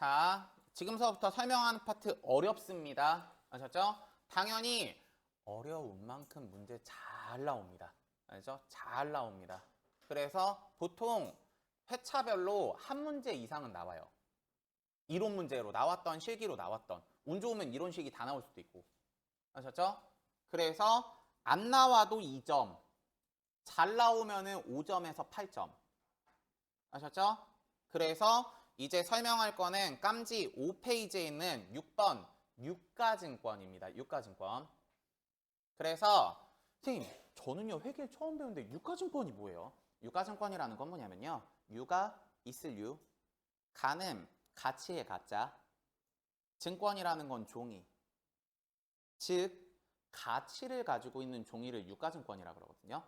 자, 지금서부터 설명하는 파트 어렵습니다. 아셨죠? 당연히 어려운 만큼 문제 잘 나옵니다. 알죠? 잘 나옵니다. 그래서 보통 회차별로 한 문제 이상은 나와요. 이론 문제로 나왔던 실기로 나왔던 운 좋으면 이론식이 다 나올 수도 있고. 아셨죠? 그래서 안 나와도 2점, 잘 나오면은 5점에서 8점. 아셨죠? 그래서 이제 설명할 거는 깜지 5페이지에 있는 6번 유가증권입니다. 유가증권. 그래서 선생님, 저는요 회계 처음 배우는데 유가증권이 뭐예요? 유가증권이라는 건 뭐냐면요. 유가 있을 유, 가는 가치의 가짜, 증권이라는 건 종이. 즉 가치를 가지고 있는 종이를 유가증권이라고 그러거든요.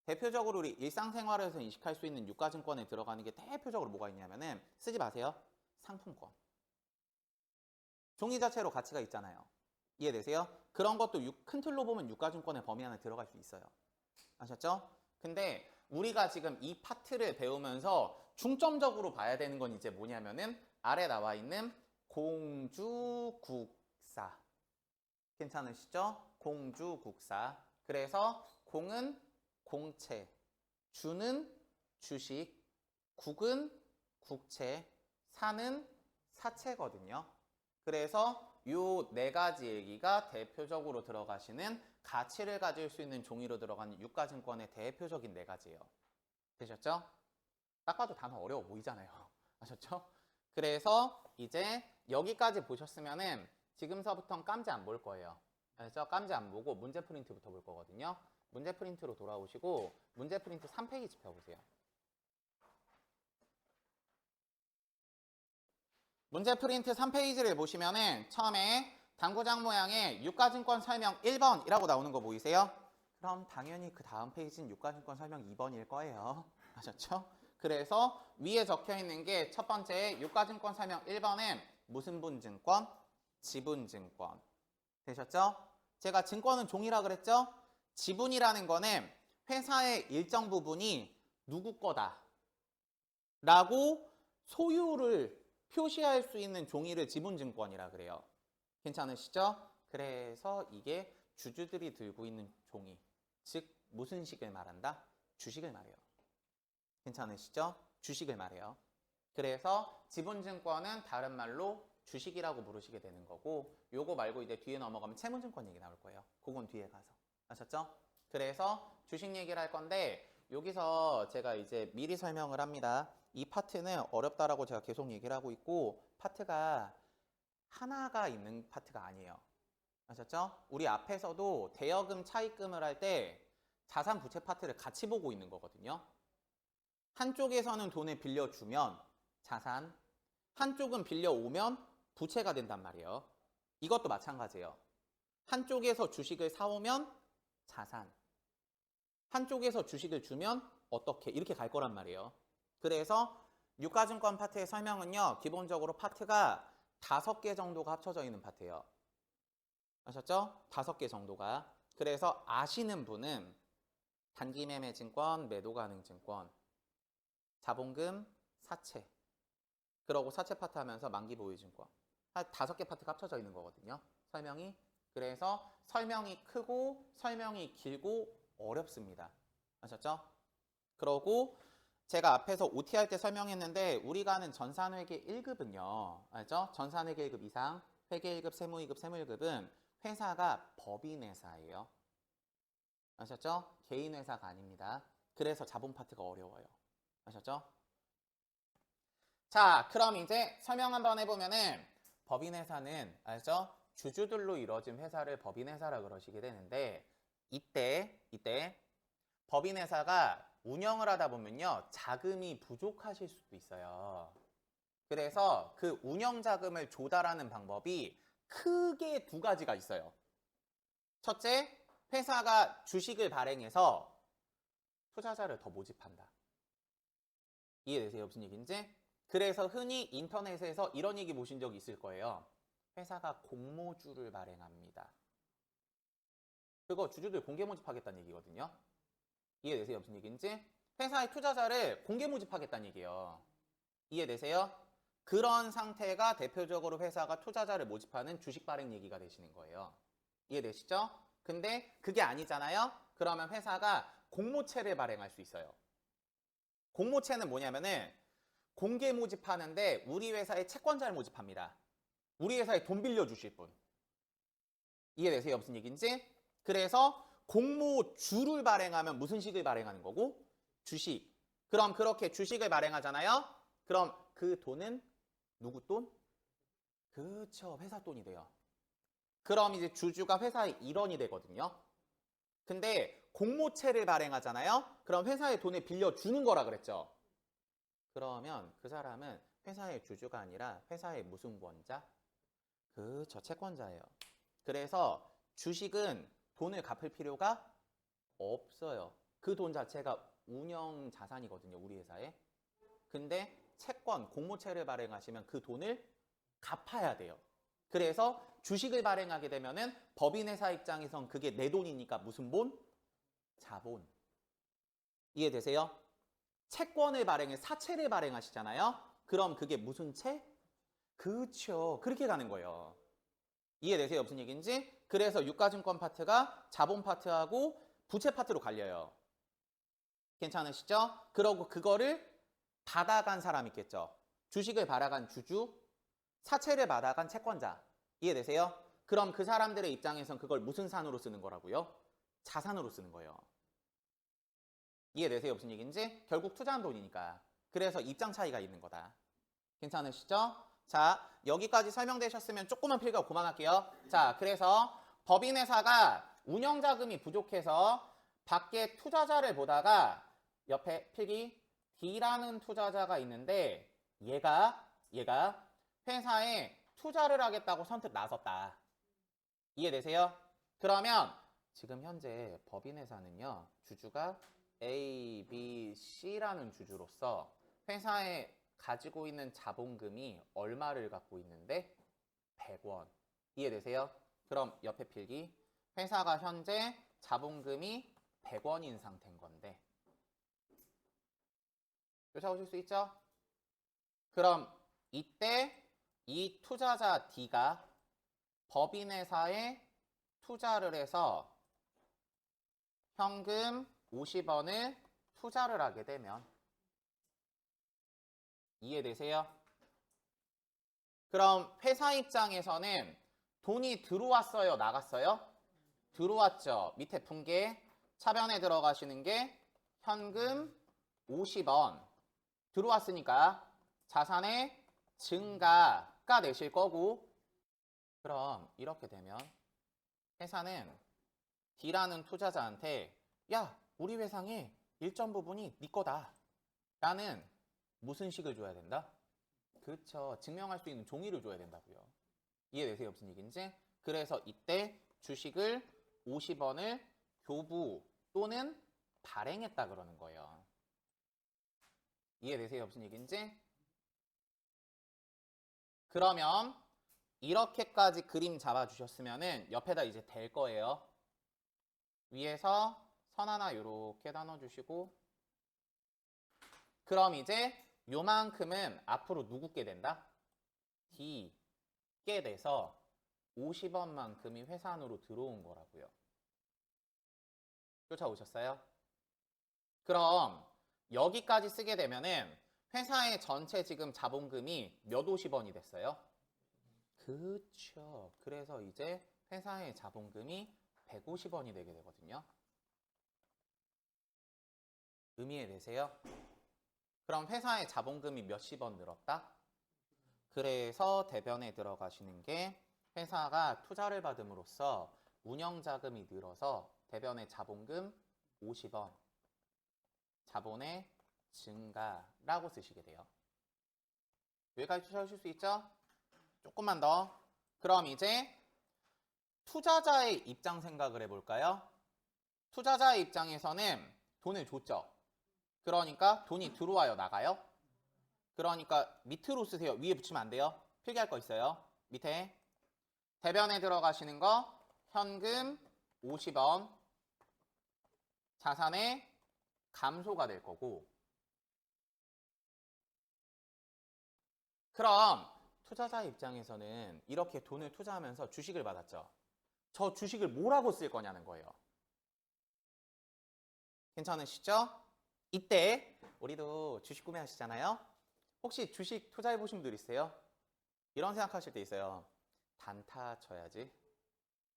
대표적으로 우리 일상생활에서 인식할 수 있는 유가증권에 들어가는 게 대표적으로 뭐가 있냐면은 쓰지 마세요. 상품권. 종이 자체로 가치가 있잖아요. 이해되세요? 그런 것도 큰 틀로 보면 유가증권의 범위 안에 들어갈 수 있어요. 아셨죠? 근데 우리가 지금 이 파트를 배우면서 중점적으로 봐야 되는 건 이제 뭐냐면은 아래 나와 있는 공주국사. 괜찮으시죠? 공주국사. 그래서 공은 공채, 주는 주식, 국은 국채, 사는 사채거든요. 그래서 요 네 가지 얘기가 대표적으로 들어가시는 가치를 가질 수 있는 종이로 들어가는 유가증권의 대표적인 네 가지예요. 되셨죠? 딱 봐도 단어 어려워 보이잖아요. 아셨죠? 그래서 이제 여기까지 보셨으면은 지금서부터는 깜지 안 볼 거예요. 그래서 깜지 안 보고 문제 프린트부터 볼 거거든요. 문제 프린트로 돌아오시고 문제 프린트 3페이지 펴보세요. 문제 프린트 3페이지를 보시면은 처음에 당구장 모양의 유가증권 설명 1번이라고 나오는 거 보이세요? 그럼 당연히 그 다음 페이지는 유가증권 설명 2번일 거예요. 아셨죠? 그래서 위에 적혀 있는 게 첫 번째 유가증권 설명 1번은 무슨 분증권? 지분증권. 되셨죠? 제가 증권은 종이라 그랬죠? 지분이라는 거는 회사의 일정 부분이 누구 거다 라고 소유를 표시할 수 있는 종이를 지분증권이라 그래요. 괜찮으시죠? 그래서 이게 주주들이 들고 있는 종이, 즉 무슨 식을 말한다? 주식을 말해요. 괜찮으시죠? 주식을 말해요. 그래서 지분증권은 다른 말로 주식이라고 부르시게 되는 거고, 요거 말고 이제 뒤에 넘어가면 채무증권 얘기 나올 거예요. 그건 뒤에 가서. 아셨죠? 그래서 주식 얘기를 할 건데 여기서 제가 이제 미리 설명을 합니다. 이 파트는 어렵다라고 제가 계속 얘기를 하고 있고 파트가 하나가 있는 파트가 아니에요. 아셨죠? 우리 앞에서도 대여금 차입금을 할 때 자산 부채 파트를 같이 보고 있는 거거든요. 한쪽에서는 돈을 빌려주면 자산, 한쪽은 빌려오면 부채가 된단 말이에요. 이것도 마찬가지예요. 한쪽에서 주식을 사오면 자산, 한쪽에서 주식을 주면 어떻게 이렇게 갈 거란 말이에요. 그래서 유가증권 파트의 설명은요. 기본적으로 파트가 5개 정도가 합쳐져 있는 파트예요. 아셨죠? 5개 정도가. 그래서 아시는 분은 단기매매증권, 매도가능증권, 자본금, 사채, 그러고 사채 파트 하면서 만기보유증권. 5개 파트가 합쳐져 있는 거거든요. 설명이. 그래서 설명이 크고 설명이 길고 어렵습니다. 아셨죠? 그러고 제가 앞에서 OT 할 때 설명했는데 우리가 하는 전산회계 1급은요. 알죠? 전산회계 1급 이상, 회계 1급, 세무 2급, 세무 1급은 회사가 법인회사예요. 아셨죠? 개인회사가 아닙니다. 그래서 자본 파트가 어려워요. 아셨죠? 자, 그럼 이제 설명 한번 해보면은 법인회사는 알죠? 주주들로 이루어진 회사를 법인회사라 그러시게 되는데 이때 법인회사가 운영을 하다 보면요 자금이 부족하실 수도 있어요. 그래서 그 운영 자금을 조달하는 방법이 크게 2가지가 있어요. 첫째, 회사가 주식을 발행해서 투자자를 더 모집한다. 이해되세요? 무슨 얘기인지? 그래서 흔히 인터넷에서 이런 얘기 보신 적 있을 거예요. 회사가 공모주를 발행합니다. 그거 주주들 공개 모집하겠다는 얘기거든요. 이해되세요? 무슨 얘기인지? 회사의 투자자를 공개 모집하겠다는 얘기예요. 이해되세요? 그런 상태가 대표적으로 회사가 투자자를 모집하는 주식 발행 얘기가 되시는 거예요. 이해되시죠? 근데 그게 아니잖아요? 그러면 회사가 공모채를 발행할 수 있어요. 공모채는 뭐냐면은 공개 모집하는데 우리 회사의 채권자를 모집합니다. 우리 회사에 돈 빌려주실 분. 이해되세요? 무슨 얘기인지? 그래서 공모주를 발행하면 무슨 식을 발행하는 거고? 주식. 그럼 그렇게 주식을 발행하잖아요? 그럼 그 돈은 누구 돈? 그쵸, 회사 돈이 돼요. 그럼 이제 주주가 회사의 일원이 되거든요. 근데 공모채를 발행하잖아요? 그럼 회사의 돈을 빌려주는 거라 그랬죠. 그러면 그 사람은 회사의 주주가 아니라 회사의 무슨 권자? 그쵸, 채권자예요. 그래서 주식은 돈을 갚을 필요가 없어요. 그 돈 자체가 운영 자산이거든요, 우리 회사에. 근데 채권, 공모채를 발행하시면 그 돈을 갚아야 돼요. 그래서 주식을 발행하게 되면은 법인회사 입장에선 그게 내 돈이니까 무슨 본? 자본. 이해되세요? 채권을 발행해 사채를 발행하시잖아요. 그럼 그게 무슨 채? 그쵸. 그렇게 가는 거예요. 이해되세요? 무슨 얘기인지? 그래서 유가증권 파트가 자본 파트하고 부채 파트로 갈려요. 괜찮으시죠? 그러고 그거를 받아간 사람 있겠죠. 주식을 받아간 주주, 사채를 받아간 채권자. 이해되세요? 그럼 그 사람들의 입장에선 그걸 무슨 산으로 쓰는 거라고요? 자산으로 쓰는 거예요. 이해되세요? 무슨 얘기인지? 결국 투자한 돈이니까. 그래서 입장 차이가 있는 거다. 괜찮으시죠? 자, 여기까지 설명되셨으면 조금만 필기하고 그만할게요. 자, 그래서 법인회사가 운영자금이 부족해서 밖에 투자자를 보다가 옆에 필기 D라는 투자자가 있는데 얘가 회사에 투자를 하겠다고 선뜻 나섰다. 이해되세요? 그러면 지금 현재 법인회사는요. 주주가 A, B, C라는 주주로서 회사에 가지고 있는 자본금이 얼마를 갖고 있는데 100원. 이해되세요? 그럼 옆에 필기 회사가 현재 자본금이 100원인 상태인 건데 쫓아오실 수 있죠? 그럼 이때 이 투자자 D가 법인회사에 투자를 해서 현금 50원을 투자를 하게 되면 이해되세요? 그럼 회사 입장에서는 돈이 들어왔어요? 나갔어요? 들어왔죠. 밑에 분계 차변에 들어가시는 게 현금 50원 들어왔으니까 자산의 증가가 되실 거고 그럼 이렇게 되면 회사는 D라는 투자자한테 야, 우리 회사의 일정 부분이 네 거다 라는 무슨 식을 줘야 된다? 그렇죠. 증명할 수 있는 종이를 줘야 된다고요. 이해되세요? 무슨 얘기인지? 그래서 이때 주식을 50원을 교부 또는 발행했다 그러는 거예요. 이해되세요? 무슨 얘기인지? 그러면 이렇게까지 그림 잡아주셨으면은 옆에다 이제 댈 거예요. 위에서 선 하나 이렇게 나눠주시고 그럼 이제 요만큼은 앞으로 누구께 된다? D께 돼서 50원만큼이 회사안으로 들어온 거라고요. 쫓아오셨어요? 그럼 여기까지 쓰게 되면은 회사의 전체 지금 자본금이 몇 50원이 됐어요? 그쵸. 그래서 이제 회사의 자본금이 150원이 되게 되거든요. 의미에 대세요? 그럼 회사의 자본금이 몇십 원 늘었다? 그래서 대변에 들어가시는 게 회사가 투자를 받음으로써 운영자금이 늘어서 대변의 자본금 50원, 자본의 증가라고 쓰시게 돼요. 여기까지 찾으실 수 있죠? 조금만 더. 그럼 이제 투자자의 입장 생각을 해볼까요? 투자자의 입장에서는 돈을 줬죠. 그러니까 돈이 들어와요, 나가요? 그러니까 밑으로 쓰세요. 위에 붙이면 안 돼요. 필기할 거 있어요. 밑에 대변에 들어가시는 거 현금 50원 자산의 감소가 될 거고 그럼 투자자 입장에서는 이렇게 돈을 투자하면서 주식을 받았죠. 저 주식을 뭐라고 쓸 거냐는 거예요. 괜찮으시죠? 이때 우리도 주식 구매하시잖아요. 혹시 주식 투자해 보신 분들 있어요? 이런 생각하실 때 있어요. 단타 쳐야지.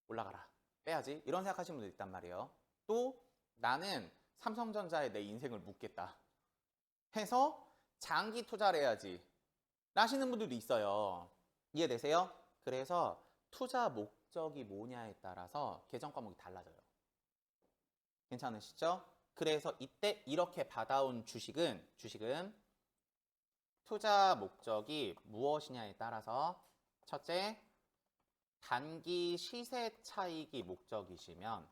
올라가라. 빼야지. 이런 생각하시는 분들 있단 말이에요. 또 나는 삼성전자에 내 인생을 묻겠다 해서 장기 투자를 해야지 라시는 분들도 있어요. 이해되세요? 그래서 투자 목적이 뭐냐에 따라서 계정 과목이 달라져요. 괜찮으시죠? 그래서 이때 이렇게 받아온 주식은 투자 목적이 무엇이냐에 따라서 첫째, 단기 시세 차익이 목적이시면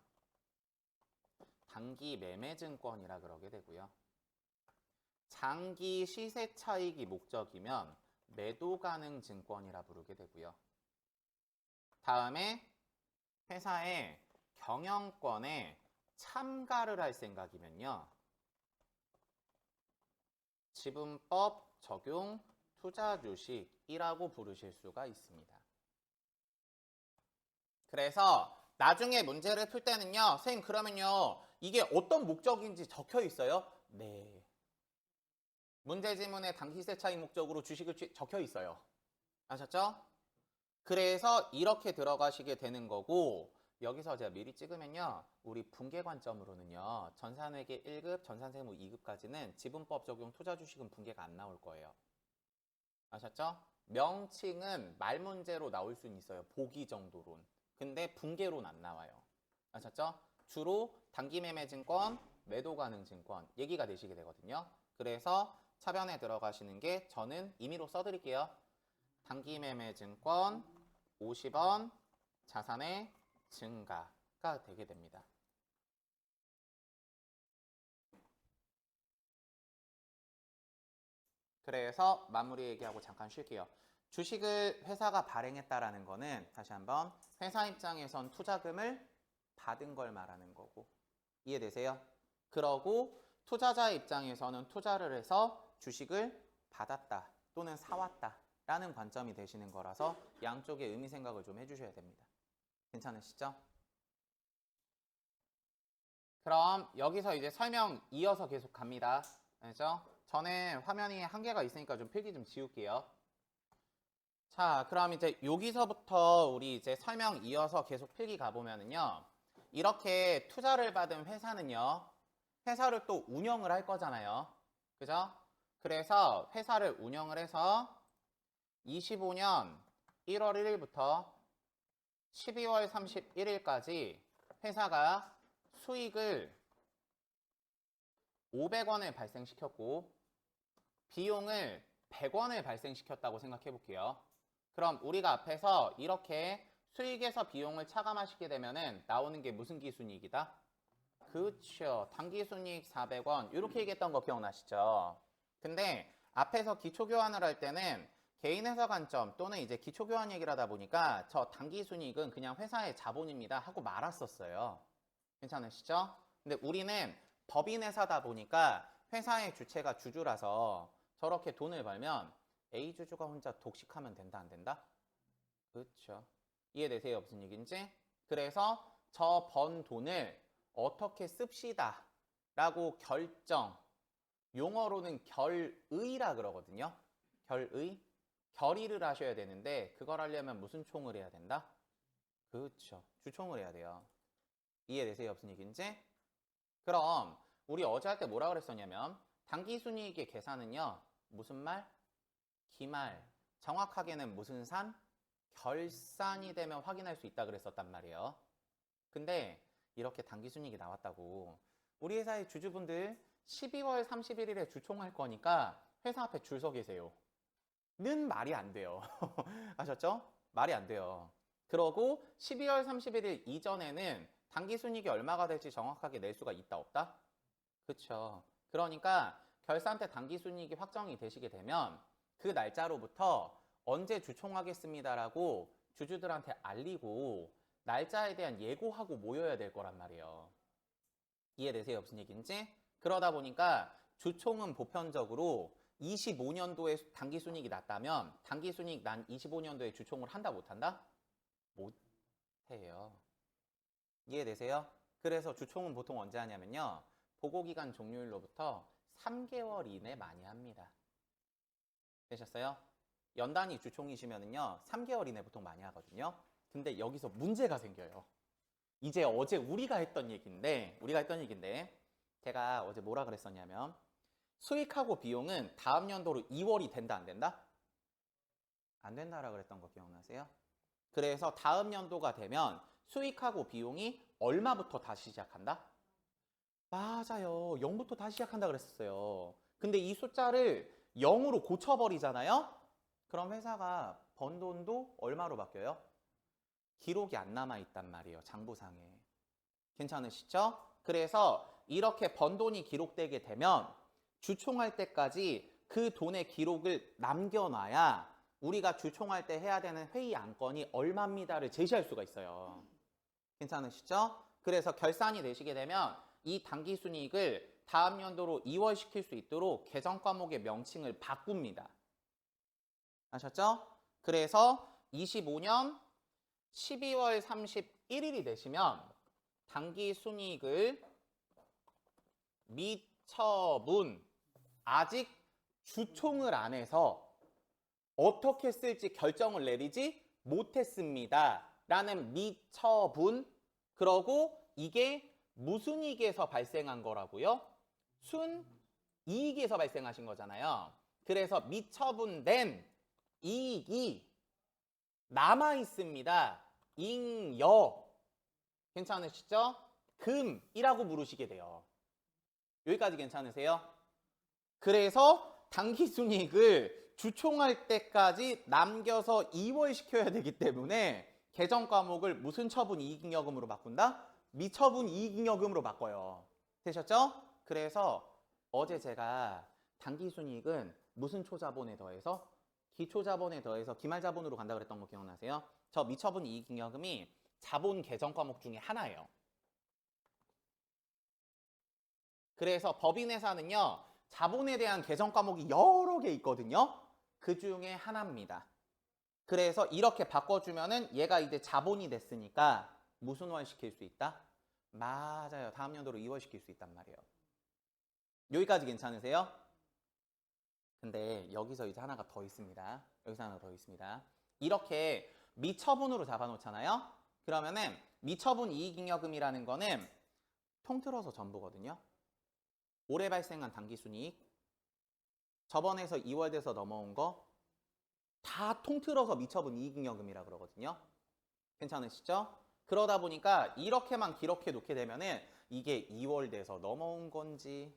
단기 매매증권이라 그러게 되고요. 장기 시세 차익이 목적이면 매도 가능 증권이라 부르게 되고요. 다음에 회사의 경영권에 참가를 할 생각이면요. 지분법 적용 투자 주식이라고 부르실 수가 있습니다. 그래서 나중에 문제를 풀 때는요. 선생님 그러면요. 이게 어떤 목적인지 적혀 있어요? 네. 문제 지문에 단기 시세 차익 목적으로 주식을 적혀 있어요. 아셨죠? 그래서 이렇게 들어가시게 되는 거고 여기서 제가 미리 찍으면요. 우리 분계 관점으로는요. 전산회계 1급, 전산세무 2급까지는 지분법 적용 투자 주식은 분계가 안 나올 거예요. 아셨죠? 명칭은 말 문제로 나올 수는 있어요. 보기 정도론. 근데 분계로는 안 나와요. 아셨죠? 주로 단기 매매 증권, 매도 가능 증권 얘기가 되시게 되거든요. 그래서 차변에 들어가시는 게 저는 임의로 써드릴게요. 단기 매매 증권 50원 자산의 증가가 되게 됩니다. 그래서 마무리 얘기하고 잠깐 쉴게요. 주식을 회사가 발행했다라는 거는 다시 한번 회사 입장에선 투자금을 받은 걸 말하는 거고 이해되세요? 그러고 투자자 입장에서는 투자를 해서 주식을 받았다 또는 사왔다 라는 관점이 되시는 거라서 양쪽의 의미 생각을 좀 해주셔야 됩니다. 괜찮으시죠? 그럼 여기서 이제 설명 이어서 계속 갑니다. 알죠? 저는 화면이 한계가 있으니까 좀 필기 좀 지울게요. 자, 그럼 이제 여기서부터 우리 이제 설명 이어서 계속 필기 가보면은요. 이렇게 투자를 받은 회사는요. 회사를 또 운영을 할 거잖아요. 그죠? 그래서 회사를 운영을 해서 25년 1월 1일부터 12월 31일까지 회사가 수익을 500원을 발생시켰고 비용을 100원을 발생시켰다고 생각해 볼게요. 그럼 우리가 앞에서 이렇게 수익에서 비용을 차감하시게 되면은 나오는 게 무슨 기순이익이다? 그렇죠. 단기순이익 400원 이렇게 얘기했던 거 기억나시죠? 근데 앞에서 기초교환을 할 때는 개인회사 관점 또는 이제 기초교환 얘기를 하다 보니까 저 단기순이익은 그냥 회사의 자본입니다 하고 말았었어요. 괜찮으시죠? 근데 우리는 법인회사다 보니까 회사의 주체가 주주라서 저렇게 돈을 벌면 A주주가 혼자 독식하면 된다 안 된다? 그렇죠. 이해되세요? 무슨 얘기인지? 그래서 저 번 돈을 어떻게 씁시다 라고 결정 용어로는 결의라 그러거든요. 결의? 결의를 하셔야 되는데 그걸 하려면 무슨 총을 해야 된다? 그렇죠. 주총을 해야 돼요. 이해되세요? 무슨 얘기인지? 그럼 우리 어제 할 때 뭐라 그랬었냐면 단기순이익의 계산은요. 무슨 말? 기말. 정확하게는 무슨 산? 결산이 되면 확인할 수 있다 그랬었단 말이에요. 근데 이렇게 단기순이익이 나왔다고 우리 회사의 주주분들 12월 31일에 주총할 거니까 회사 앞에 줄 서 계세요. 는 말이 안 돼요. 아셨죠? 말이 안 돼요. 그러고 12월 31일 이전에는 단기순이익이 얼마가 될지 정확하게 낼 수가 있다 없다? 그렇죠. 그러니까 결산 때 단기순이익이 확정이 되시게 되면 그 날짜로부터 언제 주총하겠습니다라고 주주들한테 알리고 날짜에 대한 예고하고 모여야 될 거란 말이에요. 이해되세요? 무슨 얘기인지? 그러다 보니까 주총은 보편적으로 25년도에 당기순이익이 났다면 당기순이익 난 25년도에 주총을 한다 못한다? 못해요. 이해되세요? 그래서 주총은 보통 언제 하냐면요. 보고기간 종료일로부터 3개월 이내 많이 합니다. 되셨어요? 연단위 주총이시면은요 3개월 이내 보통 많이 하거든요. 근데 여기서 문제가 생겨요. 이제 어제 우리가 했던 얘기인데 제가 어제 뭐라 그랬었냐면 수익하고 비용은 다음 연도로 2월이 된다 안 된다? 안 된다라 그랬던 거 기억나세요? 그래서 다음 연도가 되면 수익하고 비용이 얼마부터 다시 시작한다? 맞아요. 0부터 다시 시작한다 그랬었어요. 근데 이 숫자를 0으로 고쳐버리잖아요? 그럼 회사가 번 돈도 얼마로 바뀌어요? 기록이 안 남아있단 말이에요. 장부상에. 괜찮으시죠? 그래서 이렇게 번 돈이 기록되게 되면 주총할 때까지 그 돈의 기록을 남겨놔야 우리가 주총할 때 해야 되는 회의 안건이 얼마입니다를 제시할 수가 있어요. 괜찮으시죠? 그래서 결산이 되시게 되면 이 당기순이익을 다음 연도로 이월시킬 수 있도록 개정 과목의 명칭을 바꿉니다. 아셨죠? 그래서 25년 12월 31일이 되시면 당기순이익을 미처분 아직 주총을 안 해서 어떻게 쓸지 결정을 내리지 못했습니다. 라는 미처분. 그러고 이게 무슨 이익에서 발생한 거라고요? 순이익에서 발생하신 거잖아요. 그래서 미처분된 이익이 남아 있습니다. 잉여. 괜찮으시죠? 금이라고 부르시게 돼요. 여기까지 괜찮으세요? 그래서 당기순이익을 주총할 때까지 남겨서 2월 시켜야 되기 때문에 개정 과목을 무슨 처분 이익잉여금으로 바꾼다? 미처분 이익잉여금으로 바꿔요. 되셨죠? 그래서 어제 제가 당기순이익은 무슨 초자본에 더해서? 기초자본에 더해서 기말자본으로 간다 그랬던 거 기억나세요? 저 미처분 이익잉여금이 자본 개정 과목 중에 하나예요. 그래서 법인회사는요. 자본에 대한 개정 과목이 여러 개 있거든요. 그 중에 하나입니다. 그래서 이렇게 바꿔주면은 얘가 이제 자본이 됐으니까 무슨 월 시킬 수 있다? 맞아요. 다음 연도로 2월 시킬 수 있단 말이에요. 여기까지 괜찮으세요? 근데 여기서 이제 하나가 더 있습니다. 여기서 하나 더 있습니다. 이렇게 미처분으로 잡아놓잖아요. 그러면은 미처분 이익잉여금이라는 거는 통틀어서 전부거든요. 올해 발생한 당기순이익, 저번에서 2월 돼서 넘어온 거 다 통틀어서 미처분 이익잉여금이라 그러거든요. 괜찮으시죠? 그러다 보니까 이렇게만 기록해 놓게 되면은 이게 2월 돼서 넘어온 건지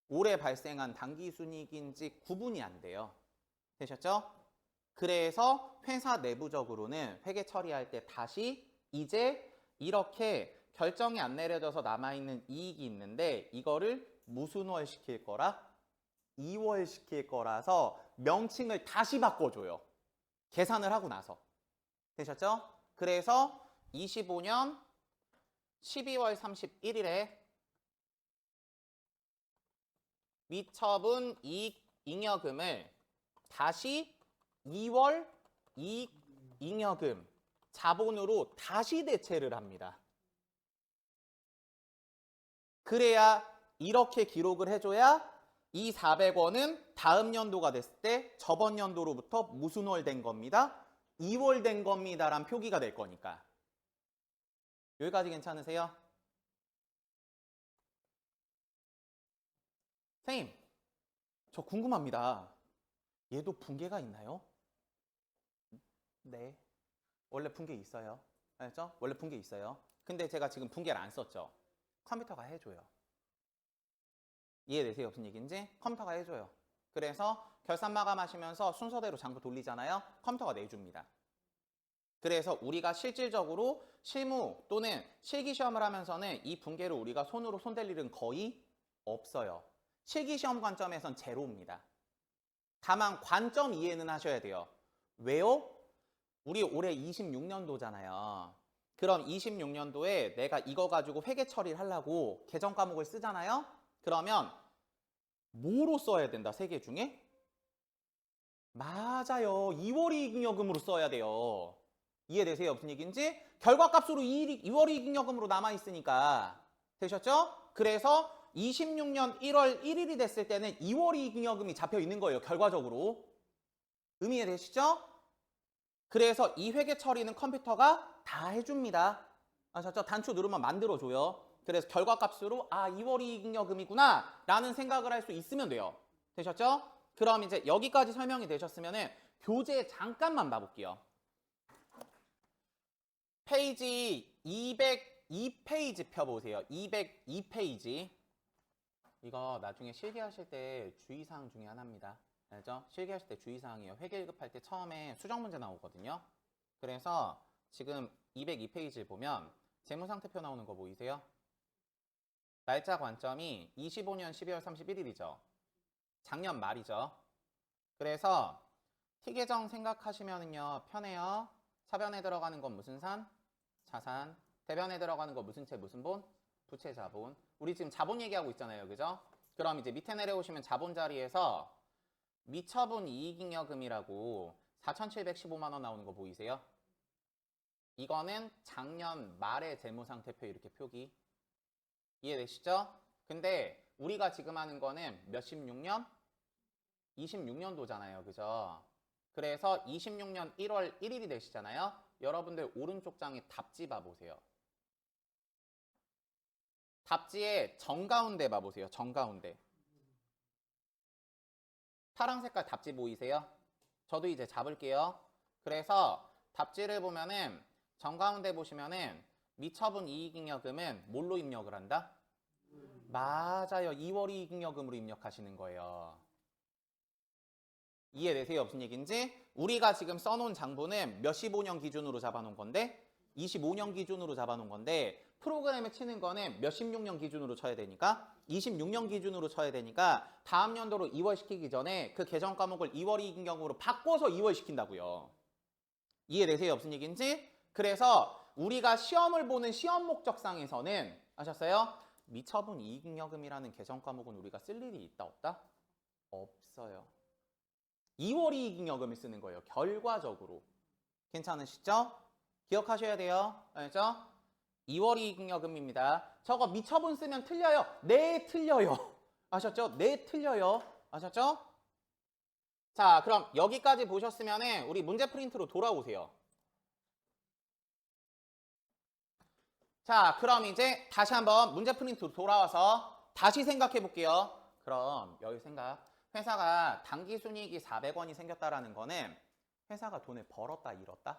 올해 발생한 당기순이익인지 구분이 안 돼요. 되셨죠? 그래서 회사 내부적으로는 회계 처리할 때 다시 이제 이렇게 결정이 안 내려져서 남아있는 이익이 있는데 이거를 무슨 월 시킬 거라? 2월 시킬 거라서 명칭을 다시 바꿔줘요. 계산을 하고 나서. 되셨죠? 그래서 25년 12월 31일에 미처분 이익 잉여금을 다시 2월 이익 잉여금 자본으로 다시 대체를 합니다. 그래야 이렇게 기록을 해줘야 이 400원은 다음 연도가 됐을 때 저번 연도로부터 무슨 월 된 겁니다? 2월 된 겁니다. 란 표기가 될 거니까. 여기까지 괜찮으세요? 선생님, 저 궁금합니다. 얘도 분계가 있나요? 네. 원래 분계 있어요. 알죠? 원래 분계 있어요. 근데 제가 지금 분계를 안 썼죠. 컴퓨터가 해줘요. 이해되세요? 무슨 얘기인지? 컴퓨터가 해줘요. 그래서 결산 마감하시면서 순서대로 장부 돌리잖아요. 컴퓨터가 내줍니다. 그래서 우리가 실질적으로 실무 또는 실기시험을 하면서는 이 분계를 우리가 손으로 손댈 일은 거의 없어요. 실기시험 관점에선 제로입니다. 다만 관점 이해는 하셔야 돼요. 왜요? 우리 올해 26년도잖아요. 그럼 26년도에 내가 이거 가지고 회계 처리를 하려고 개정 과목을 쓰잖아요. 그러면 뭐로 써야 된다? 세 개 중에? 맞아요. 2월이익잉여금으로 써야 돼요. 이해되세요? 무슨 얘기인지? 결과값으로 2월이익잉여금으로 남아있으니까. 되셨죠? 그래서 26년 1월 1일이 됐을 때는 2월이익잉여금이 잡혀 있는 거예요. 결과적으로. 의미 되시죠? 그래서 이 회계 처리는 컴퓨터가 다 해줍니다. 아셨죠? 단추 누르면 만들어줘요. 그래서 결과값으로 2월이익잉여금이구나 라는 생각을 할 수 있으면 돼요. 되셨죠? 그럼 이제 여기까지 설명이 되셨으면 교재 잠깐만 봐볼게요. 페이지 202페이지 펴보세요. 202페이지. 이거 나중에 실기하실 때 주의사항 중에 하나입니다. 알죠? 실기하실 때 주의사항이에요. 회계 1급 할 때 처음에 수정 문제 나오거든요. 그래서 지금 202페이지를 보면 재무상태표 나오는 거 보이세요? 날짜 관점이 25년 12월 31일이죠. 작년 말이죠. 그래서 T계정 생각하시면은요 편해요. 차변에 들어가는 건 무슨 산? 자산. 대변에 들어가는 거 무슨 채 무슨 본? 부채 자본. 우리 지금 자본 얘기하고 있잖아요. 그죠? 그럼 이제 밑에 내려오시면 자본 자리에서 미처분 이익잉여금이라고 4,715만 원 나오는 거 보이세요? 이거는 작년 말의 재무상태표 이렇게 표기. 이해되시죠? 근데 우리가 지금 하는 거는 몇 16년? 26년도잖아요. 그죠? 그래서 26년 1월 1일이 되시잖아요. 여러분들 오른쪽 장에 답지 봐보세요. 답지의 정가운데 봐보세요. 정가운데. 파란 색깔 답지 보이세요? 저도 이제 잡을게요. 그래서 답지를 보면은 정가운데 보시면은 미처분 이익잉여금은 뭘로 입력을 한다? 맞아요. 2월 이익잉여금으로 입력하시는 거예요. 이해되세요? 무슨 얘기인지? 우리가 지금 써놓은 장부는 몇 15년 기준으로 잡아놓은 건데 25년 기준으로 잡아놓은 건데 프로그램에 치는 거는 몇 16년 기준으로 쳐야 되니까 26년 기준으로 쳐야 되니까 다음 연도로 2월 시키기 전에 그 계정 과목을 2월 이익잉여금으로 바꿔서 2월 시킨다고요. 이해되세요? 무슨 얘기인지? 그래서 우리가 시험을 보는 시험 목적상에서는 아셨어요? 미처분 이익잉여금이라는 계정 과목은 우리가 쓸 일이 있다 없다? 없어요. 2월 이익잉여금을 쓰는 거예요. 결과적으로. 괜찮으시죠? 기억하셔야 돼요. 알죠? 2월 이익잉여금입니다. 저거 미처분 쓰면 틀려요. 네, 틀려요. 아셨죠? 네, 틀려요. 아셨죠? 자, 그럼 여기까지 보셨으면 우리 문제 프린트로 돌아오세요. 자, 그럼 이제 다시 한번 문제 프린트로 돌아와서 다시 생각해 볼게요. 그럼 여기 생각. 회사가 당기순이익이 400원이 생겼다라는 거는 회사가 돈을 벌었다, 잃었다?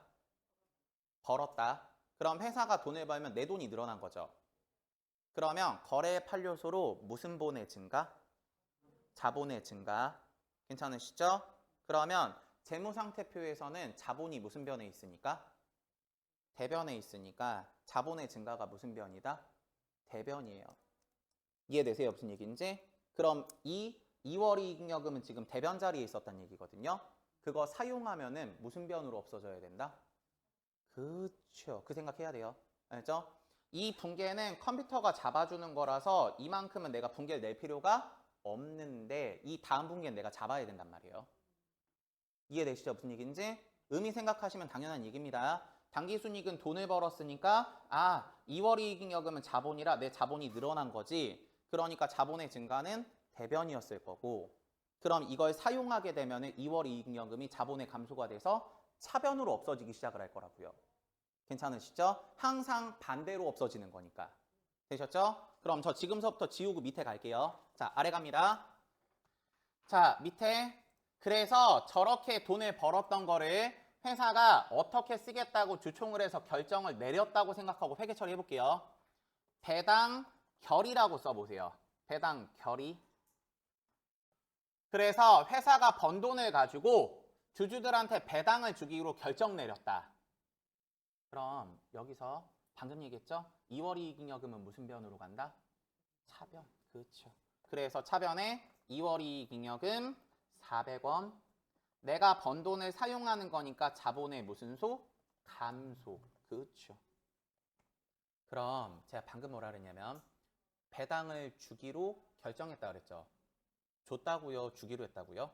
벌었다. 그럼 회사가 돈을 벌면 내 돈이 늘어난 거죠. 그러면 거래 판료소로 무슨 본의 증가? 자본의 증가. 괜찮으시죠? 그러면 재무상태표에서는 자본이 무슨 변에 있으니까? 대변에 있으니까 자본의 증가가 무슨 변이다? 대변이에요. 이해되세요? 무슨 얘기인지? 그럼 이 2월 이익잉여금은 지금 대변 자리에 있었단 얘기거든요. 그거 사용하면은 무슨 변으로 없어져야 된다? 그쵸. 그 생각해야 돼요. 알죠? 이 붕괴는 컴퓨터가 잡아주는 거라서 이만큼은 내가 붕괴를 낼 필요가 없는데 이 다음 붕괴는 내가 잡아야 된단 말이에요. 이해되시죠? 무슨 얘기인지? 의미 생각하시면 당연한 얘기입니다. 당기순이익은 돈을 벌었으니까 2월 이익잉여금은 자본이라 내 자본이 늘어난 거지. 그러니까 자본의 증가는 대변이었을 거고 그럼 이걸 사용하게 되면 2월 이익잉여금이 자본의 감소가 돼서 차변으로 없어지기 시작을 할 거라고요. 괜찮으시죠? 항상 반대로 없어지는 거니까. 되셨죠? 그럼 저 지금서부터 지우고 밑에 갈게요. 자, 아래 갑니다. 자, 밑에 그래서 저렇게 돈을 벌었던 거를 회사가 어떻게 쓰겠다고 주총을 해서 결정을 내렸다고 생각하고 회계 처리해 볼게요. 배당 결이라고 써보세요. 배당 결이. 그래서 회사가 번 돈을 가지고 주주들한테 배당을 주기로 결정 내렸다. 그럼 여기서 방금 얘기했죠? 2월 이익잉여금은 무슨 변으로 간다? 차변. 그렇죠. 그래서 차변에 2월 이익잉여금 400원. 내가 번 돈을 사용하는 거니까 자본의 무슨 소? 감소. 그렇죠. 그럼 제가 방금 뭐라 그랬냐면 배당을 주기로 결정했다 그랬죠. 줬다고요? 주기로 했다고요?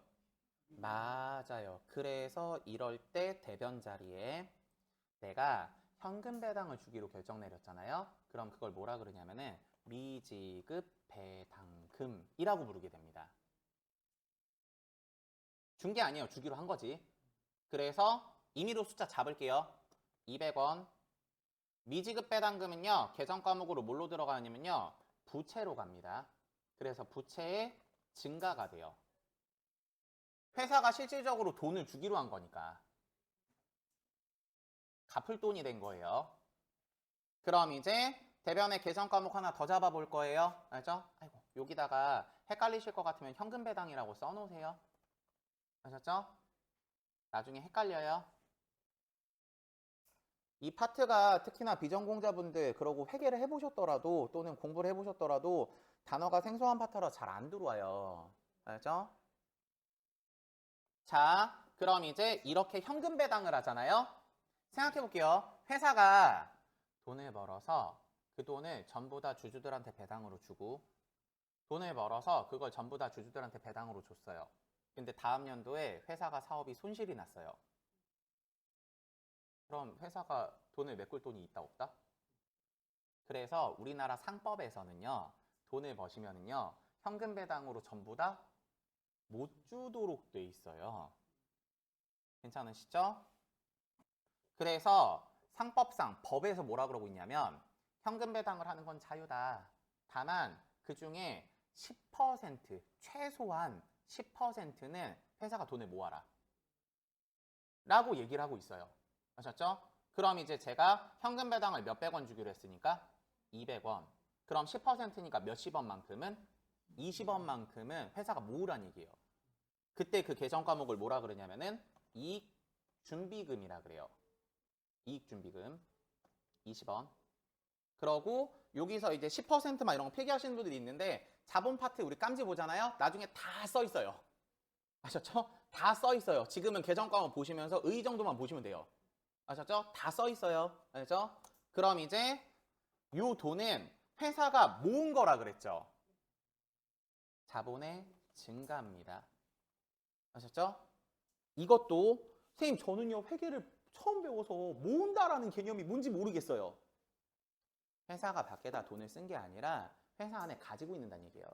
맞아요. 그래서 이럴 때 대변 자리에 내가 현금 배당을 주기로 결정 내렸잖아요. 그럼 그걸 뭐라 그러냐면은 미지급 배당금이라고 부르게 됩니다. 준 게 아니에요. 주기로 한 거지. 그래서 임의로 숫자 잡을게요. 200원. 미지급 배당금은요. 계정 과목으로 뭘로 들어가냐면요. 부채로 갑니다. 그래서 부채의 증가가 돼요. 회사가 실질적으로 돈을 주기로 한 거니까. 갚을 돈이 된 거예요. 그럼 이제 대변의 계정 과목 하나 더 잡아볼 거예요. 알죠? 아이고, 여기다가 헷갈리실 것 같으면 현금 배당이라고 써놓으세요. 아셨죠? 나중에 헷갈려요. 이 파트가 특히나 비전공자분들 그러고 회계를 해보셨더라도 또는 공부를 해보셨더라도 단어가 생소한 파트라 잘 안 들어와요. 알죠? 자, 그럼 이제 이렇게 현금 배당을 하잖아요. 생각해 볼게요. 회사가 돈을 벌어서 그 돈을 전부 다 주주들한테 배당으로 주고 돈을 벌어서 그걸 전부 다 주주들한테 배당으로 줬어요. 근데 다음 연도에 회사가 사업이 손실이 났어요. 그럼 회사가 돈을 메꿀 돈이 있다 없다? 그래서 우리나라 상법에서는요. 돈을 버시면은요. 현금 배당으로 전부 다 못 주도록 돼 있어요. 괜찮으시죠? 그래서 상법상 법에서 뭐라 그러고 있냐면 현금 배당을 하는 건 자유다. 다만 그 중에 10% 최소한 10%는 회사가 돈을 모아라. 라고 얘기를 하고 있어요. 아셨죠? 그럼 이제 제가 현금 배당을 몇백 원 주기로 했으니까 200원. 그럼 10%니까 몇십 원만큼은 20원만큼은 회사가 모으란 얘기예요. 그때 그 계정 과목을 뭐라 그러냐면은 이익 준비금이라 그래요. 이익 준비금 20원. 그러고 여기서 이제 10%만 이런 거 폐기하시는 분들이 있는데 자본 파트 우리 깜지 보잖아요. 나중에 다 써 있어요. 아셨죠? 다 써 있어요. 지금은 계정 과목 보시면서 의 정도만 보시면 돼요. 아셨죠? 다 써 있어요. 알죠? 그럼 이제 요 돈은 회사가 모은 거라 그랬죠. 자본의 증가입니다. 아셨죠? 이것도 선생님 저는요 회계를 처음 배워서 모은다라는 개념이 뭔지 모르겠어요. 회사가 밖에다 돈을 쓴 게 아니라 회사 안에 가지고 있는다는 얘기예요.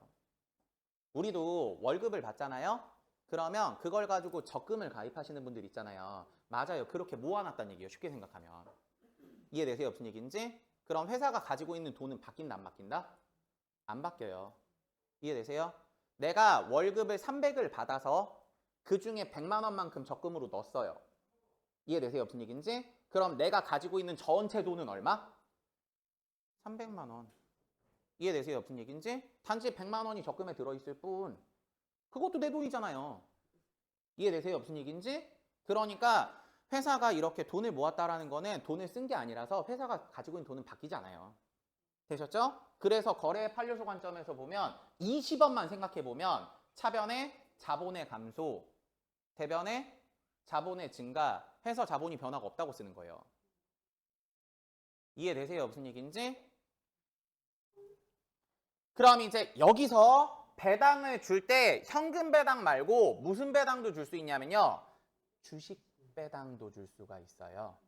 우리도 월급을 받잖아요. 그러면 그걸 가지고 적금을 가입하시는 분들 있잖아요. 맞아요. 그렇게 모아놨다는 얘기예요. 쉽게 생각하면. 이해되세요? 무슨 얘기인지? 그럼 회사가 가지고 있는 돈은 바뀐다 안 바뀐다? 안 바뀌어요. 이해되세요? 내가 월급을 300을 받아서 그 중에 100만 원만큼 적금으로 넣었어요. 이해되세요? 무슨 얘기인지? 그럼 내가 가지고 있는 전체 돈은 얼마? 300만 원. 이해되세요? 무슨 얘기인지? 단지 100만 원이 적금에 들어있을 뿐 그것도 내 돈이잖아요. 이해되세요? 무슨 얘기인지? 그러니까 회사가 이렇게 돈을 모았다라는 거는 돈을 쓴 게 아니라서 회사가 가지고 있는 돈은 바뀌지 않아요. 되셨죠? 그래서 거래 판례소 관점에서 보면 20원만 생각해 보면 차변의 자본의 감소, 대변의 자본의 증가 해서 자본이 변화가 없다고 쓰는 거예요. 이해되세요? 무슨 얘기인지? 그럼 이제 여기서 배당을 줄 때 현금 배당 말고 무슨 배당도 줄 수 있냐면요. 주식 배당도 줄 수가 있어요.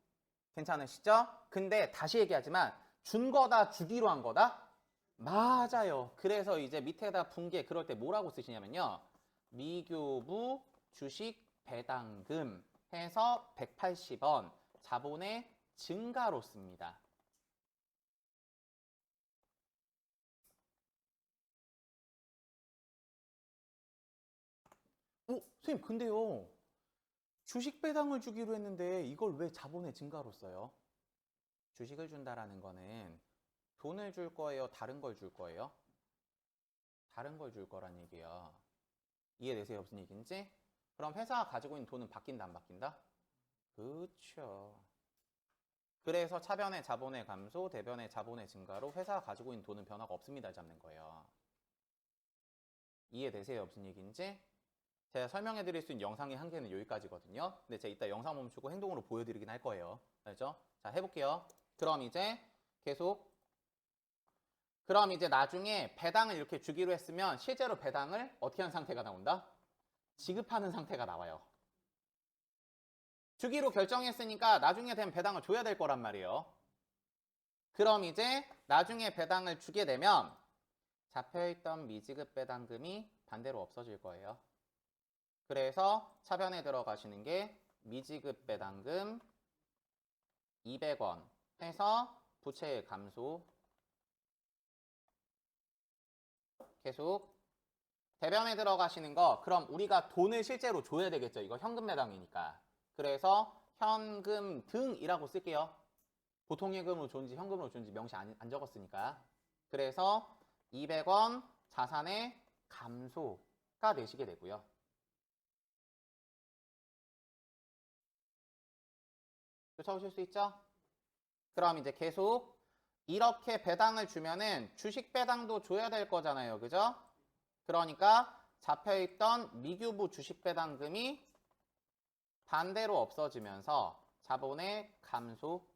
괜찮으시죠? 근데 다시 얘기하지만 준 거다 주기로 한 거다? 맞아요. 그래서 이제 밑에다 분계 그럴 때 뭐라고 쓰시냐면요. 미교부 주식 배당금 해서 180원 자본의 증가로 씁니다. 선생님 근데요. 주식 배당을 주기로 했는데 이걸 왜 자본의 증가로 써요? 주식을 준다라는 거는 돈을 줄 거예요? 다른 걸 줄 거예요? 다른 걸 줄 거란 얘기예요. 이해되세요? 무슨 얘기인지? 그럼 회사가 가지고 있는 돈은 바뀐다 안 바뀐다? 그렇죠. 그래서 차변의 자본의 감소, 대변의 자본의 증가로 회사가 가지고 있는 돈은 변화가 없습니다. 잡는 거예요. 이해되세요? 무슨 얘기인지? 제가 설명해 드릴 수 있는 영상의 한계는 여기까지거든요. 근데 제가 이따 영상 멈추고 행동으로 보여드리긴 할 거예요. 알죠? 자, 해볼게요. 그럼 이제 계속 그럼 이제 나중에 배당을 이렇게 주기로 했으면 실제로 배당을 어떻게 하는 상태가 나온다? 지급하는 상태가 나와요. 주기로 결정했으니까 나중에 되면 배당을 줘야 될 거란 말이에요. 그럼 이제 나중에 배당을 주게 되면 잡혀있던 미지급 배당금이 반대로 없어질 거예요. 그래서 차변에 들어가시는 게 미지급 배당금 200원 해서 부채의 감소 계속 대변에 들어가시는 거 그럼 우리가 돈을 실제로 줘야 되겠죠. 이거 현금 배당이니까. 그래서 현금 등이라고 쓸게요. 보통 예금으로 줬는지 현금으로 줬는지 명시 안 적었으니까. 그래서 200원 자산의 감소가 되시게 되고요. 쫓아오실 수 있죠? 그럼 이제 계속 이렇게 배당을 주면은 주식 배당도 줘야 될 거잖아요. 그죠? 그러니까 잡혀있던 미규부 주식 배당금이 반대로 없어지면서 자본의 감소.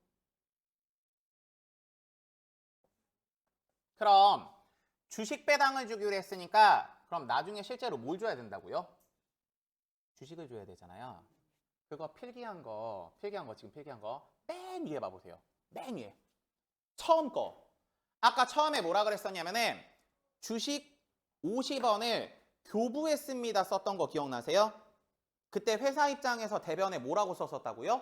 그럼 주식 배당을 주기로 했으니까 그럼 나중에 실제로 뭘 줘야 된다고요? 주식을 줘야 되잖아요. 그거 필기한 거 지금 필기한 거 맨 위에 봐보세요. 맨 위에. 처음 거. 아까 처음에 뭐라 그랬었냐면은 주식 50원을 교부했습니다 썼던 거 기억나세요? 그때 회사 입장에서 대변에 뭐라고 썼었다고요?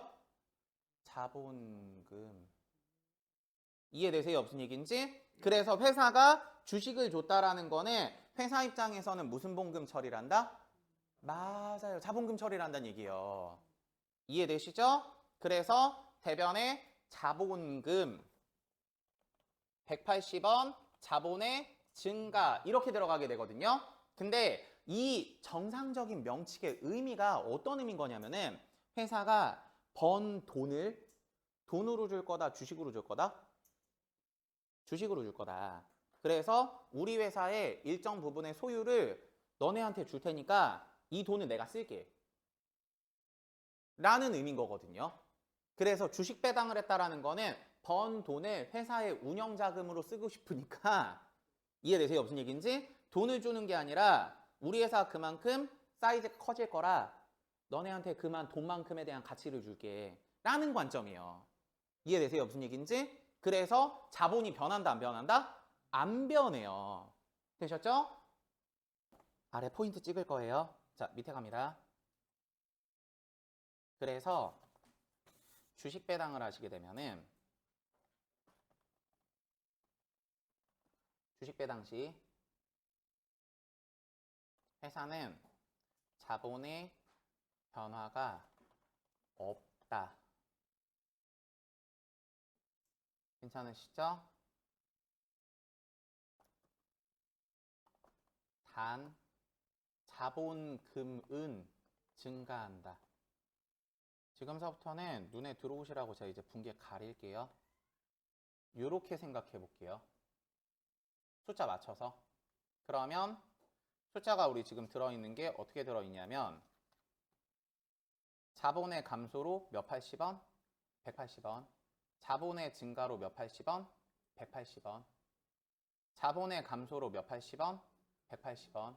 자본금. 이해되세요? 무슨 얘기인지? 그래서 회사가 주식을 줬다라는 거는 회사 입장에서는 무슨 봉금 처리를 한다? 맞아요. 자본금 처리를 한다는 얘기예요. 이해되시죠? 그래서 대변에 자본금 180원 자본의 증가 이렇게 들어가게 되거든요. 근데 이 정상적인 명칭의 의미가 어떤 의미인 거냐면은 회사가 번 돈을 돈으로 줄 거다, 주식으로 줄 거다? 주식으로 줄 거다. 그래서 우리 회사의 일정 부분의 소유를 너네한테 줄 테니까 이 돈은 내가 쓸게. 라는 의미인 거거든요. 그래서 주식 배당을 했다라는 거는 번 돈을 회사의 운영 자금으로 쓰고 싶으니까 이해되세요? 무슨 얘기인지? 돈을 주는 게 아니라 우리 회사 그만큼 사이즈가 커질 거라 너네한테 그만 돈만큼에 대한 가치를 줄게 라는 관점이에요. 이해되세요? 무슨 얘기인지? 그래서 자본이 변한다 안 변한다? 안 변해요. 되셨죠? 아래 포인트 찍을 거예요. 자, 밑에 갑니다. 그래서 주식 배당을 하시게 되면은 주식 배당 시 회사는 자본의 변화가 없다. 괜찮으시죠? 단 자본금은 증가한다. 지금서부터는 눈에 들어오시라고 제가 이제 분개 가릴게요. 이렇게 생각해 볼게요. 숫자 맞춰서. 그러면 숫자가 우리 지금 들어있는 게 어떻게 들어있냐면 자본의 감소로 몇 80원? 180원. 자본의 증가로 몇 80원? 180원. 자본의 감소로 몇 80원? 180원.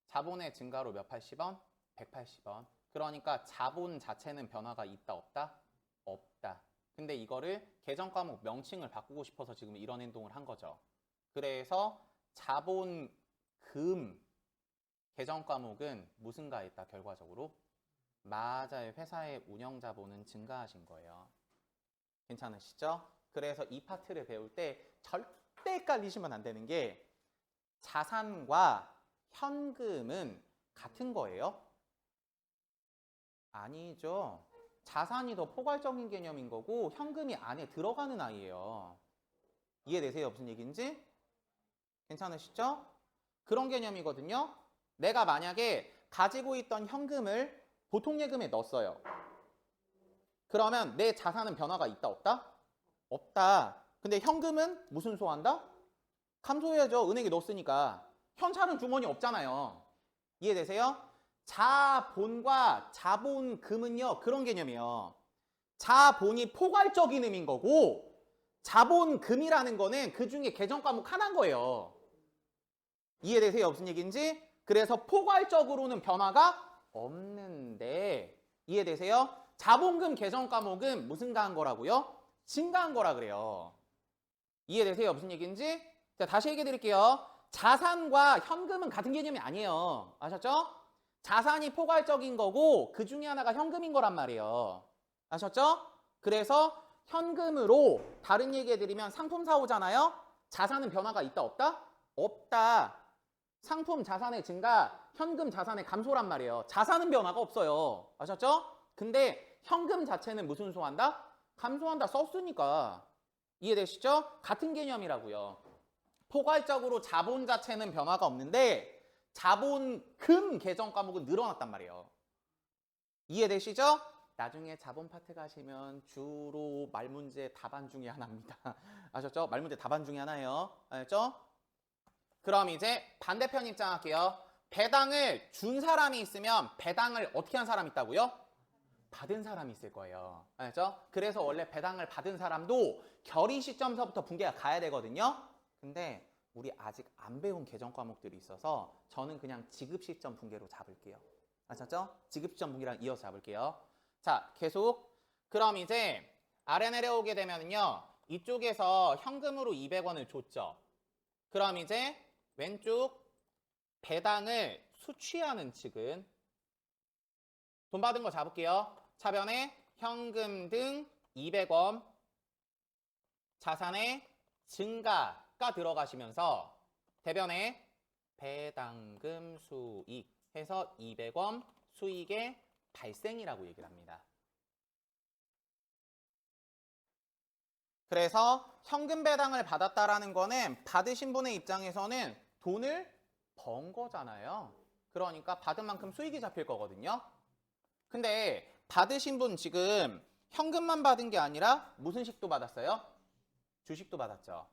자본의 증가로 몇 80원? 180원. 그러니까 자본 자체는 변화가 있다 없다? 없다. 근데 이거를 계정 과목 명칭을 바꾸고 싶어서 지금 이런 행동을 한 거죠. 그래서 자본금 계정 과목은 무슨 가했다 결과적으로? 맞아요. 회사의 운영 자본은 증가하신 거예요. 괜찮으시죠? 그래서 이 파트를 배울 때 절대 헷갈리시면 안 되는 게 자산과 현금은 같은 거예요? 아니죠. 자산이 더 포괄적인 개념인 거고 현금이 안에 들어가는 아이예요. 이해되세요? 무슨 얘기인지? 괜찮으시죠? 그런 개념이거든요. 내가 만약에 가지고 있던 현금을 보통 예금에 넣었어요. 그러면 내 자산은 변화가 있다 없다? 없다. 근데 현금은 무슨 소화한다? 감소해야죠. 은행에 넣었으니까. 현찰은 주머니 없잖아요. 이해되세요? 자본과 자본금은요. 그런 개념이에요. 자본이 포괄적인 의미인 거고 자본금이라는 거는 그 중에 계정 과목 하나인 거예요. 이해되세요? 무슨 얘기인지? 그래서 포괄적으로는 변화가 없는데 이해되세요? 자본금 계정 과목은 무슨 가한 거라고요? 증가한 거라 그래요. 이해되세요? 무슨 얘기인지? 자, 다시 얘기해 드릴게요. 자산과 현금은 같은 개념이 아니에요. 아셨죠? 자산이 포괄적인 거고 그 중에 하나가 현금인 거란 말이에요. 아셨죠? 그래서 현금으로 다른 얘기해 드리면 상품 사오잖아요. 자산은 변화가 있다 없다? 없다. 상품 자산의 증가, 현금 자산의 감소란 말이에요. 자산은 변화가 없어요. 아셨죠? 근데 현금 자체는 무슨 소한다? 감소한다. 썼으니까. 이해되시죠? 같은 개념이라고요. 포괄적으로 자본 자체는 변화가 없는데 자본금 계정 과목은 늘어났단 말이에요. 이해되시죠? 나중에 자본 파트 가시면 주로 말문제 답안 중에 하나입니다. 아셨죠? 말문제 답안 중에 하나예요. 알죠? 그럼 이제 반대편 입장 할게요. 배당을 준 사람이 있으면 배당을 어떻게 한 사람이 있다고요? 받은 사람이 있을 거예요. 알죠? 그래서 원래 배당을 받은 사람도 결의 시점서부터 분계가 가야 되거든요. 근데 우리 아직 안 배운 계정 과목들이 있어서 저는 그냥 지급 시점 분계로 잡을게요. 아셨죠? 지급 시점 분계랑 이어서 잡을게요. 자, 계속. 그럼 이제 아래 내려오게 되면요. 이쪽에서 현금으로 200원을 줬죠. 그럼 이제 왼쪽 배당을 수취하는 측은 돈 받은 거 잡을게요. 차변에 현금 등 200원 자산의 증가가 들어가시면서 대변에 배당금 수익 해서 200원 수익의 발생이라고 얘기를 합니다. 그래서 현금 배당을 받았다라는 거는 받으신 분의 입장에서는 돈을 번 거잖아요. 그러니까 받은 만큼 수익이 잡힐 거거든요. 근데 받으신 분 지금 현금만 받은 게 아니라 무슨 식도 받았어요? 주식도 받았죠.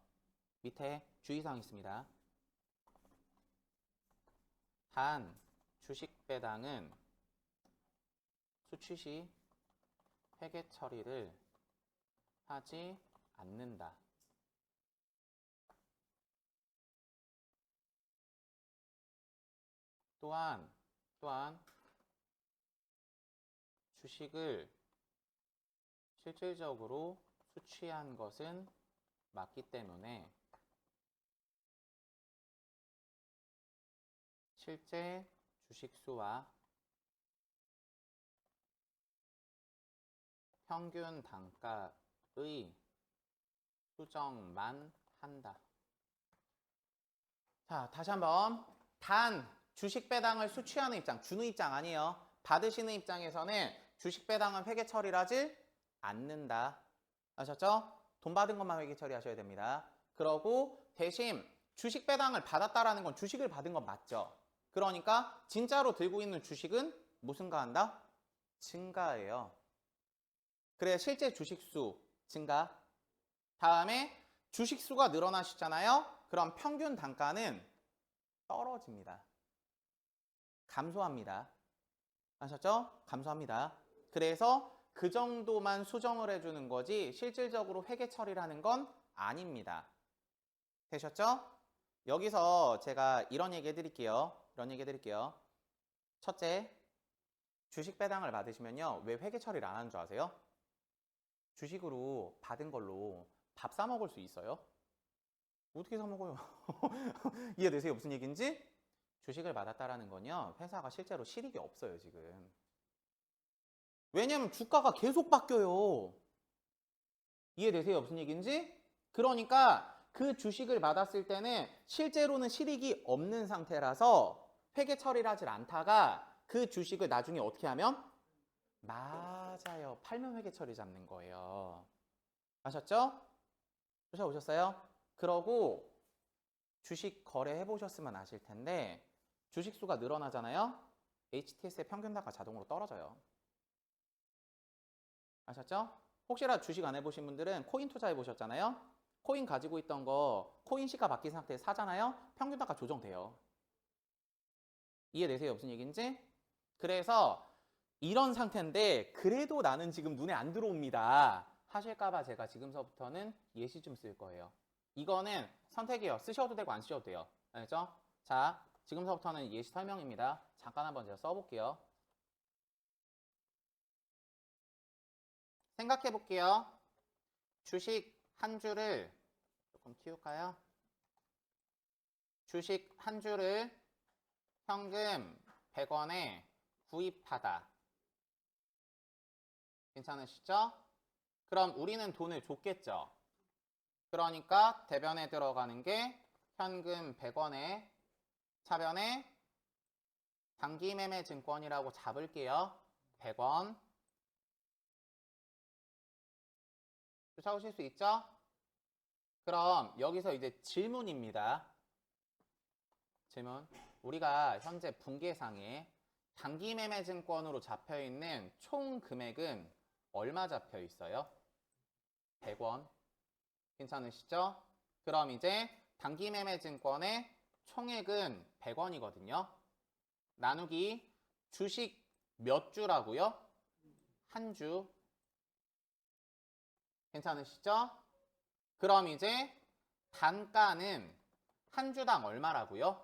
밑에 주의사항 있습니다. 단 주식 배당은 수취 시 회계 처리를 하지 않는다. 또한 주식을 실질적으로 수취한 것은 맞기 때문에 실제 주식수와 평균 단가의 수정만 한다. 자, 다시 한번. 단 주식 배당을 수취하는 입장, 주는 입장 아니에요. 받으시는 입장에서는 주식 배당은 회계 처리를 하지 않는다. 아셨죠? 돈 받은 것만 회계 처리하셔야 됩니다. 그러고 대신 주식 배당을 받았다라는 건 주식을 받은 건 맞죠? 그러니까 진짜로 들고 있는 주식은 무슨 가한다? 증가해요. 그래 실제 주식수 증가. 다음에 주식수가 늘어나시잖아요. 그럼 평균 단가는 떨어집니다. 감소합니다. 아셨죠? 감소합니다. 그래서 그 정도만 수정을 해주는 거지 실질적으로 회계 처리를 하는 건 아닙니다. 되셨죠? 여기서 제가 이런 얘기 해드릴게요. 첫째, 주식 배당을 받으시면요. 왜 회계 처리를 안 하는 줄 아세요? 주식으로 받은 걸로 밥 사 먹을 수 있어요? 어떻게 사 먹어요? 이해되세요? 무슨 얘기인지? 주식을 받았다라는 건요. 회사가 실제로 실익이 없어요, 지금. 왜냐면 주가가 계속 바뀌어요. 이해되세요? 무슨 얘기인지? 그러니까 그 주식을 받았을 때는 실제로는 실익이 없는 상태라서 회계 처리를 하질 않다가 그 주식을 나중에 어떻게 하면? 맞아요. 팔면 회계 처리 잡는 거예요. 아셨죠? 오셨어요? 그러고 주식 거래해 보셨으면 아실 텐데 주식 수가 늘어나잖아요. HTS의 평균 단가 자동으로 떨어져요. 아셨죠? 혹시라도 주식 안 해보신 분들은 코인 투자해 보셨잖아요. 코인 가지고 있던 거 코인 시가 바뀐 상태에 사잖아요. 평균 단가 조정돼요. 이해되세요? 무슨 얘기인지? 그래서 이런 상태인데 그래도 나는 지금 눈에 안 들어옵니다 하실까봐 제가 지금서부터는 예시 좀 쓸 거예요. 이거는 선택이에요. 쓰셔도 되고 안 쓰셔도 돼요. 알겠죠? 자, 지금서부터는 예시 설명입니다. 잠깐 한번 제가 써볼게요. 생각해 볼게요. 주식 한 주를 조금 키울까요? 주식 한 주를 현금 100원에 구입하다. 괜찮으시죠? 그럼 우리는 돈을 줬겠죠? 그러니까 대변에 들어가는 게 현금 100원에 차변에 단기매매 증권이라고 잡을게요. 100원. 쫓아오실 수 있죠? 그럼 여기서 이제 질문입니다. 질문. 우리가 현재 분계상에 단기매매 증권으로 잡혀있는 총 금액은 얼마 잡혀 있어요? 100원. 괜찮으시죠? 그럼 이제 단기매매 증권의 총액은 100원이거든요. 나누기 주식 몇 주라고요? 한 주. 괜찮으시죠? 그럼 이제 단가는 한 주당 얼마라고요?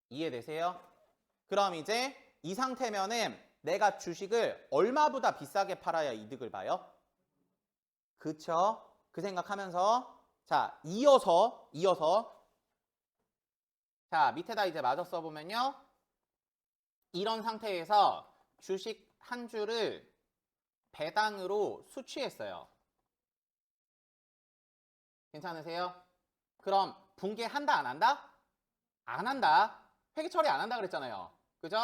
이해되세요? 그럼 이제 이 상태면은 내가 주식을 얼마보다 비싸게 팔아야 이득을 봐요? 그쵸? 그 생각하면서 자, 이어서 자, 밑에다 이제 마저 써보면요. 이런 상태에서 주식 한 주를 배당으로 수취했어요. 괜찮으세요? 그럼 분개한다 안 한다? 안 한다. 회계 처리 안 한다 그랬잖아요. 그죠?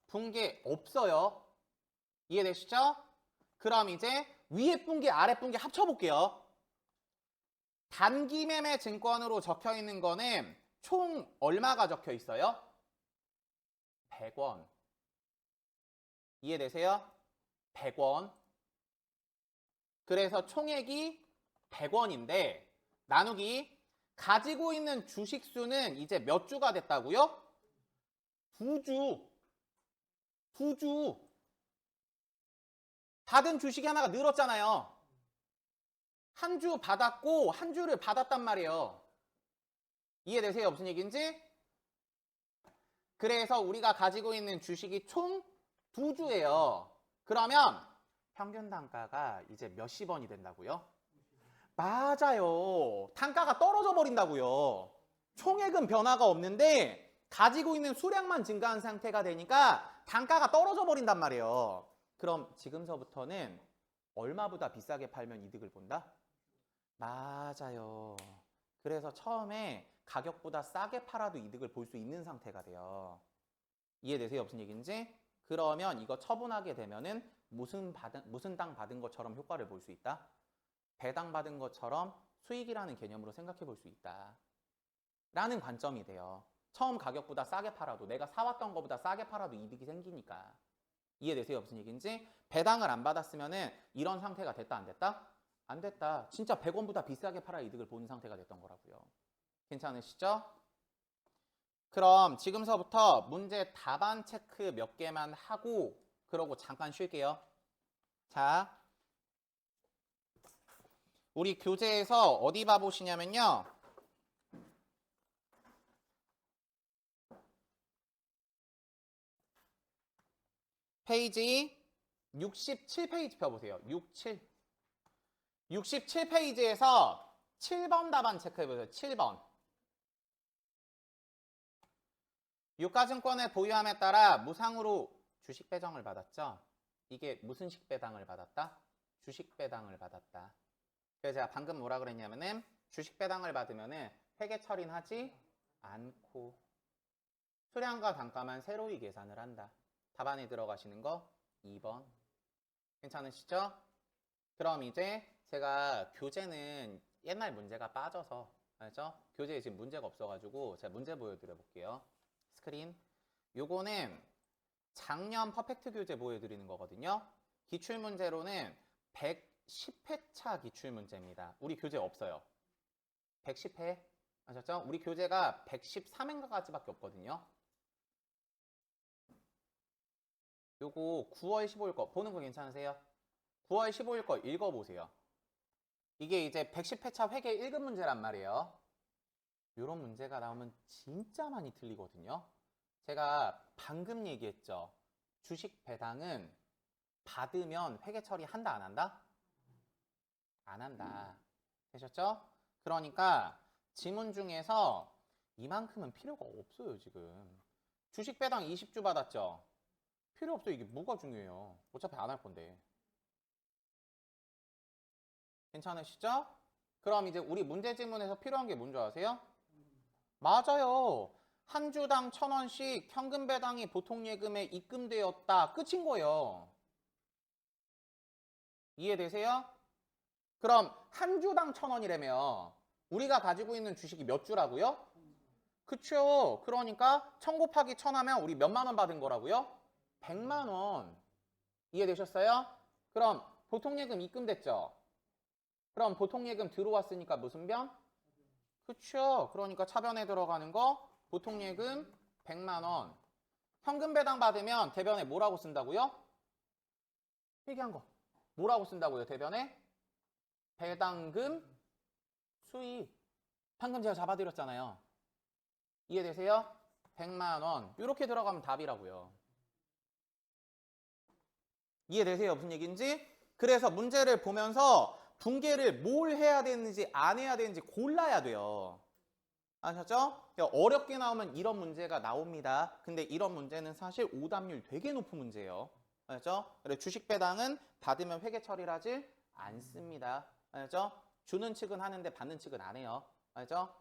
분개 없어요. 이해되시죠? 그럼 이제 위에 분개 아래 분개 합쳐볼게요. 단기매매 증권으로 적혀 있는 거는 총 얼마가 적혀 있어요? 100원. 이해되세요? 100원. 그래서 총액이 100원인데 나누기 가지고 있는 주식 수는 이제 몇 주가 됐다고요? 2주. 2주. 받은 주식이 하나가 늘었잖아요. 한 주 받았고 한 주를 받았단 말이에요. 이해되세요? 무슨 얘기인지? 그래서 우리가 가지고 있는 주식이 총 2주예요. 그러면 평균 단가가 이제 몇십 원이 된다고요? 맞아요. 단가가 떨어져 버린다고요. 총액은 변화가 없는데 가지고 있는 수량만 증가한 상태가 되니까 단가가 떨어져 버린단 말이에요. 그럼 지금서부터는 얼마보다 비싸게 팔면 이득을 본다? 맞아요. 그래서 처음에 가격보다 싸게 팔아도 이득을 볼 수 있는 상태가 돼요. 이해되세요? 무슨 얘기인지? 그러면 이거 처분하게 되면은 무슨 당 받은 것처럼 효과를 볼 수 있다? 배당 받은 것처럼 수익이라는 개념으로 생각해 볼 수 있다. 라는 관점이 돼요. 처음 가격보다 싸게 팔아도 내가 사왔던 것보다 싸게 팔아도 이득이 생기니까. 이해되세요? 무슨 얘기인지? 배당을 안 받았으면은 이런 상태가 됐다 안 됐다? 안 됐다. 진짜 100원보다 비싸게 팔아 이득을 보는 상태가 됐던 거라고요. 괜찮으시죠? 그럼 지금서부터 문제 답안 체크 몇 개만 하고 그러고 잠깐 쉴게요. 자, 우리 교재에서 어디 봐보시냐면요. 페이지 67페이지 펴보세요. 67페이지에서 7번 답안 체크해보세요. 7번. 유가증권을 보유함에 따라 무상으로 주식 배정을 받았죠. 이게 무슨 식 배당을 받았다? 주식 배당을 받았다. 그래서 제가 방금 뭐라 그랬냐면은 주식 배당을 받으면은 회계 처리는 하지 않고 수량과 단가만 새로이 계산을 한다. 답안에 들어가시는 거 2번. 괜찮으시죠? 그럼 이제 제가 교재는 옛날 문제가 빠져서 알죠? 교재에 지금 문제가 없어가지고 제가 문제 보여드려 볼게요. 스크린. 요거는 작년 퍼펙트 교재 보여드리는 거거든요. 기출문제로는 110회차 기출문제입니다. 우리 교재 없어요. 110회 아셨죠? 우리 교재가 113회인가까지밖에 없거든요. 요거 9월 15일 거 보는 거 괜찮으세요? 9월 15일 거 읽어보세요. 이게 이제 110회차 회계 1급 문제란 말이에요. 이런 문제가 나오면 진짜 많이 틀리거든요. 제가 방금 얘기했죠. 주식 배당은 받으면 회계 처리한다 안 한다? 안 한다. 되셨죠? 그러니까 지문 중에서 이만큼은 필요가 없어요 지금. 주식 배당 20주 받았죠? 필요 없어요. 이게 뭐가 중요해요. 어차피 안 할 건데. 괜찮으시죠? 그럼 이제 우리 문제 지문에서 필요한 게 뭔지 아세요? 맞아요. 한 주당 1,000원씩 현금 배당이 보통 예금에 입금되었다. 끝인 거예요. 이해되세요? 그럼 한 주당 1,000원이라며 우리가 가지고 있는 주식이 몇 주라고요? 그쵸. 그러니까 1,000 곱하기 1,000 하면 우리 몇만 원 받은 거라고요? 100만 원. 이해되셨어요? 그럼 보통 예금 입금됐죠? 그럼 보통 예금 들어왔으니까 무슨 변? 그쵸. 그러니까 차변에 들어가는 거 보통 예금 100만 원. 현금 배당 받으면 대변에 뭐라고 쓴다고요? 얘기한 거. 뭐라고 쓴다고요, 대변에? 배당금 수익. 방금 제가 잡아드렸잖아요. 이해되세요? 100만 원. 이렇게 들어가면 답이라고요. 이해되세요? 무슨 얘기인지? 그래서 문제를 보면서 분계를 뭘 해야 되는지 안 해야 되는지 골라야 돼요. 아셨죠? 어렵게 나오면 이런 문제가 나옵니다. 근데 이런 문제는 사실 오답률 되게 높은 문제예요. 아셨죠? 그래서 주식 배당은 받으면 회계 처리를 하질 않습니다. 아셨죠? 주는 측은 하는데 받는 측은 안 해요. 아셨죠?